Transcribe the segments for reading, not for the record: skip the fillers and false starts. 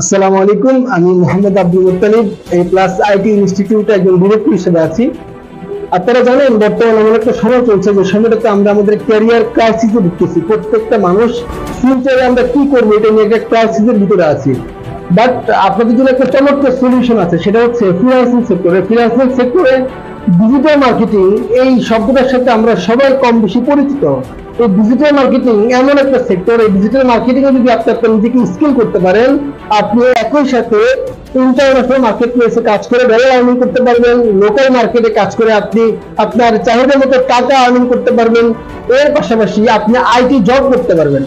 আসসালামু আলাইকুম, আমি মোহাম্মদ আব্দুল মুত্তালিব এই প্লাস আইটি ইনস্টিটিউটে একজন ডিরেক্টর হিসেবে আছি। আপনারা জানেন বর্তমানে এমন একটা সময় চলছে যে সময়টাতে আমরা আমাদের ক্যারিয়ার ক্রাইসিসে ভুগতেছি। প্রত্যেকটা মানুষ ফিউচারে আমরা কি করবো এটা নিয়ে একটা ক্রাইসিসের ভিতরে আছি। বাট আপনাদের জন্য একটা চমৎকার সলিউশন আছে, সেটা হচ্ছে ফ্রিল্যান্সিং সেক্টরে। ফ্রিল্যান্সিং সেক্টরে ডিজিটাল মার্কেটিং এই শব্দটার সাথে আমরা সবাই কম বেশি পরিচিত। এই ডিজিটাল মার্কেটিং এমন একটা সেক্টর, এই ডিজিটাল মার্কেটিং এ যদি আপনি আপনার নিজেকে স্কিল করতে পারেন, আপনি একই সাথে ইন্টারন্যাশনাল মার্কেট প্লেসে কাজ করে ডলার আর্নিং করতে পারবেন, লোকাল মার্কেটে কাজ করে আপনি আপনার চাহিদা মতো টাকা আর্নিং করতে পারবেন। এর পাশাপাশি আপনি আইটি জব করতে পারবেন।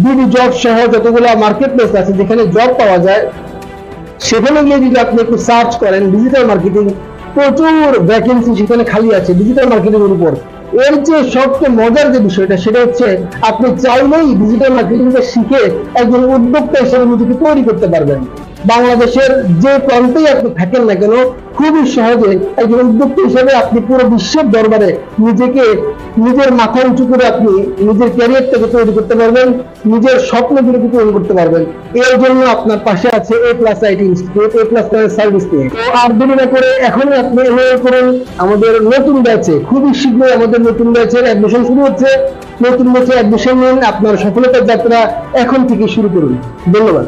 বিডি জব সহ যতগুলো মার্কেট প্লেস আছে যেখানে জব পাওয়া যায়, সেখানে গিয়ে যদি আপনি একটু সার্চ করেন ডিজিটাল মার্কেটিং, প্রচুর ভ্যাকেন্সি সেখানে খালি আছে ডিজিটাল মার্কেটিং এর উপর। এর যে সবচেয়ে মজার যে বিষয়টা সেটা হচ্ছে আপনি চাইলেই ডিজিটাল মার্কেটিং শিখে একজন উদ্যোক্তা হিসেবে নিজেকে তৈরি করতে পারবেন। বাংলাদেশের যে প্রান্তেই আপনি থাকেন না কেন, খুবই সহজে একজন উদ্যোক্তা হিসেবে আপনি পুরো বিশ্বের দরবারে নিজেকে নিজের মাথা উঁচু করে আপনি নিজের ক্যারিয়ারটাকে তৈরি করতে পারবেন, নিজের স্বপ্নগুলোকে তৈরি করতে পারবেন। এর জন্য আপনার পাশে আছে A plus IT institute, A plus service নিয়ে। তো আর দেরি না করে এখনই আপনি এনরোল করুন আমাদের নতুন ব্যাচে। খুবই শীঘ্রই আমাদের নতুন ব্যাচের অ্যাডমিশন শুরু হচ্ছে। নতুন ব্যাচে অ্যাডমিশন নিন, আপনার সফলতার যাত্রা এখন থেকে শুরু করুন। ধন্যবাদ।